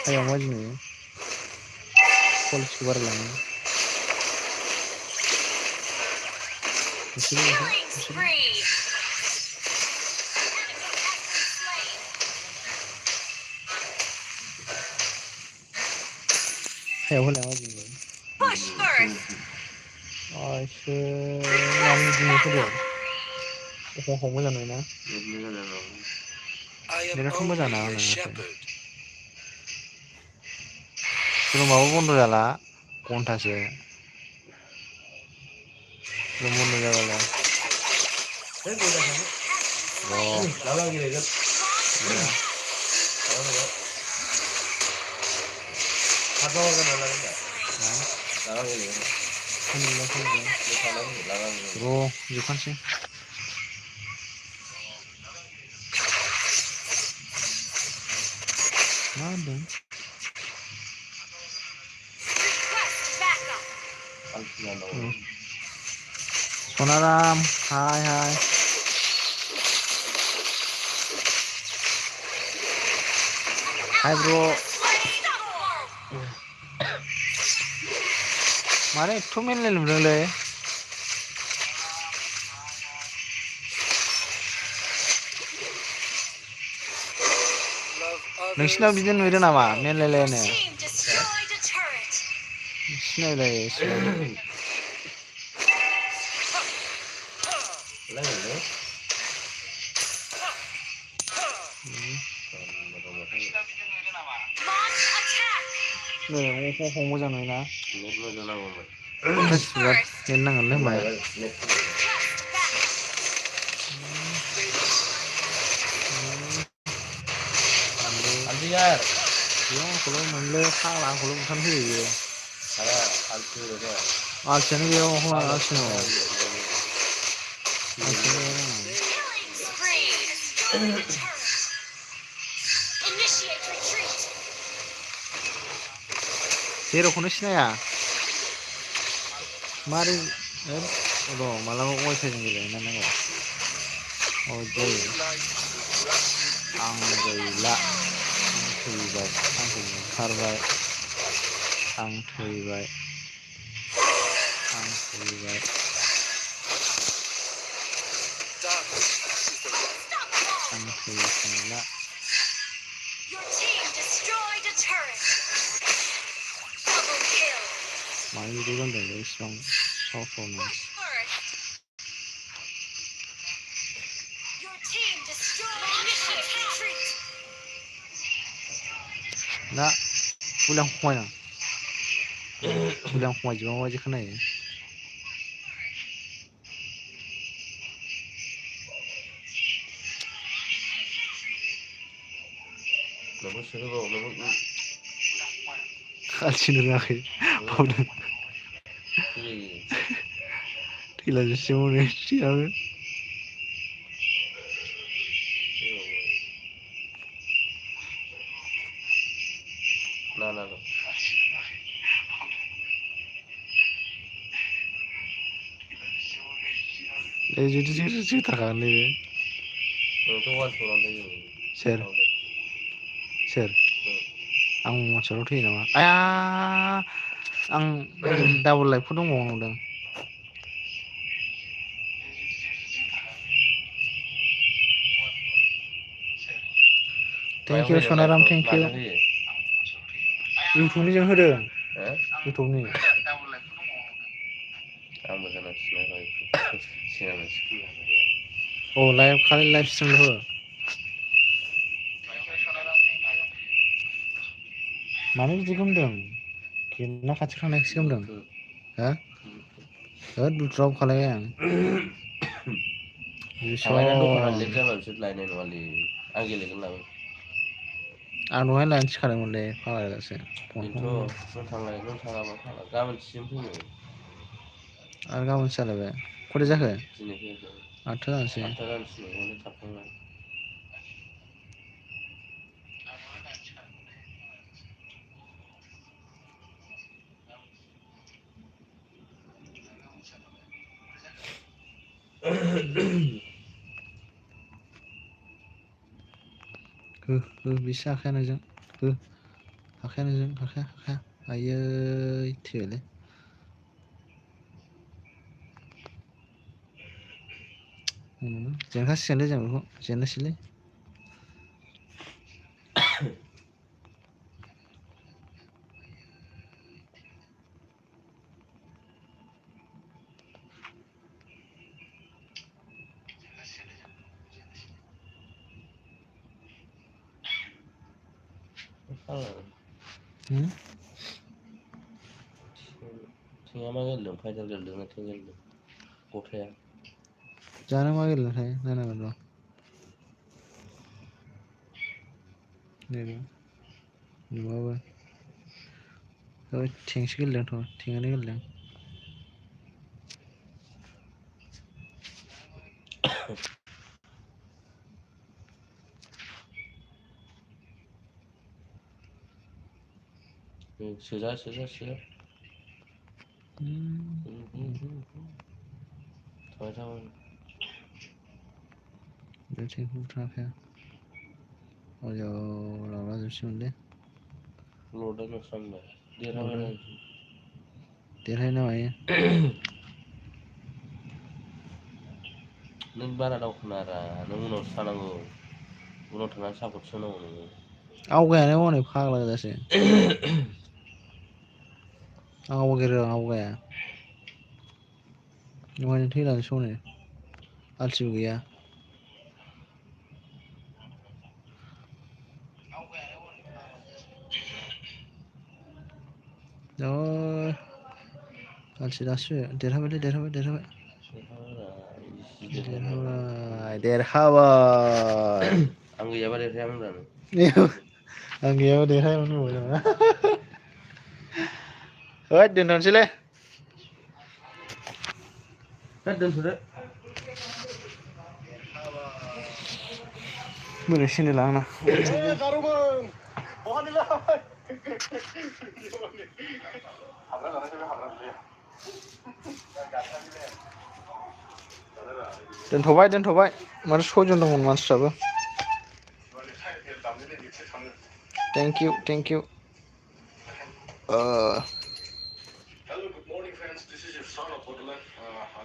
हायाव माबायदि नुयो कुवालिटिखौ बारायलाङो Killing spree. सायाव होलाङो बिदिनो Push first. आयसो मानो बिदिनो फैदों अखा मोजां नङा I am नेटआथ' मोजां only ना your आंना नाथाय shepherd. रुमाबो बन्द' जाला घन्टासो रुम बन्द' जाबालाय लाबा गेलेगोन हाबा हरगोन ना लागोन लाबा गेलेगोन र' जोबखानोसै मा होनदों Request backup. सनाराम हाय हाय हाय ब्र' Unstoppable. माने एथ' मेनलाय नुदोंलै Love नोंसिनाव others बिदि as नुदों नामा well. Your मेनलायलायनो team destroyed a turret. सिनायलायो एसेबां Launch attack. नै अखा मोजां नुयोना नेट मोजां नांगौमोन Push बिराद first. नेट नांगोनलै होमबा Request backup. आन्टियार बेयाव आंखौल' मोनलै फाग्ला आंखौल' बुथारनो फैयो बियो हाया आलसि होदो आलसियानो गैया माखौ आलसिनो Killing spree. Destroyed a turret. Initiate retreat. जेर'खौनो सिनाया मारै र' मालाबा वाइफाइजों गेलेना नांगौ Only light will आं गैला आं थैबाय आंखौ बुथारबाय आं थैबाय आं थैबाय darkness is the light. Unstoppable. आं थैफिनला Your team destroyed a turret. Double kill. मानो बिदि होनदोंलै इसिबां सावनो Push first. Your team destroyed. Initiate retreat. दा बुलिआं खमायना बुलिआं खमायजोबा माबायदि खोनायो नोंबो सोहोबाव नोंबो खाथिनो रोङाखै बावदों थैलाजोबसै हनै थैयाबो ना ना ना ए जुदि जोथारखागोन नैबे नोंथ' वान सलानो सोर सोर आं मनसेल' थैयो नामा आया आं डाबल लाइफखौ दंबावो नुदों मायाव थेंक इउ होयो सनाराम लाइफखौ थेंक इउ माजों होयो इउटुबनिजों होदों हो इउटुबनि आंबो होनांसिगोन सिगां मोनसे औ लाइभ खालि लाइभ स्ट्रिमल' हो मानो बिदि गोमदों गेमना खाथियाव थानायखौसो गोमदों हो होद बुथुवाबो खालाय आं थांलायना दखाना बिसर लेट जाबा बिसोर लायनाय नङालै आं गेलेगोन नामा आं दहायनो लायनो थिनखादोंमोनलै फाग्लासो फनखौनो बेनोथ' नों थाङाबा फाग्ला गाबोनसिम फैयो आरो गाबोनसो जालायबाय खयथा जाखो दिनै फैयाखै 8था जानोसै 8था जानोसै हनै थाबखांबाय हो हो बेसो हाखाया नोंजों हो हाखाया नोंजों हाखाया आयै थैबायलै जेनखासिगोनलै जों बेखौ जेननोसैलै थिङा मा गेलेदों फाइटार गेलेदोंना थिं गेलेदों गथाया जानो मा गेलेदोंथाय नायनांगोन र' नुवाबो थिंसो गेलेदोंथ' थिंआनो गेलेदों सोजा थाबाय बे थिंखौ बुथाराखै अयाव लावला जोबसिगोनलै लदा नोंस्रालाय देरहाबायना देरहायो ना मायो नों बारा दावखोनारा नों उनावसो थानांगौ उनाव थांनानै सापर्टसो होनांगौ नोङो आवगायानो हनै फाग्ला गोजासो आं आवगाया नहायनो थैलांसै हनै आलसिबो गैया आलसि दासो देरहाबाय देरहाबाय आं गैयाबा देरहायामोन ब्रा आं गैयाबा देरहायामोन होनबाय नामा होद दोनथ'नोसैलै दोनथ'दो बोरै सेनेला आंना दोनथ'बाय माथो सयजन दंमोन मानसिफ्राबो thank you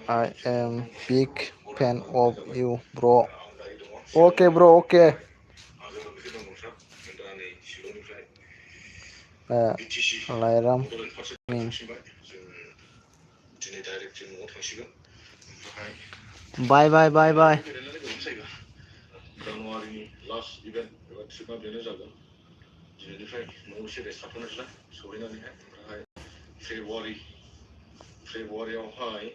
I am big fan of you bro okay bro okay लाइराम बाय जानुवारिनि लास्ट इभेन्ट एबा ट्रिपआ बेनो जागोन दिनैनिफ्राय न'आव सिरियास थाथ'नोसैलाय सहैनानैहाय ओमफ्राय फेब्रुवारियावहाय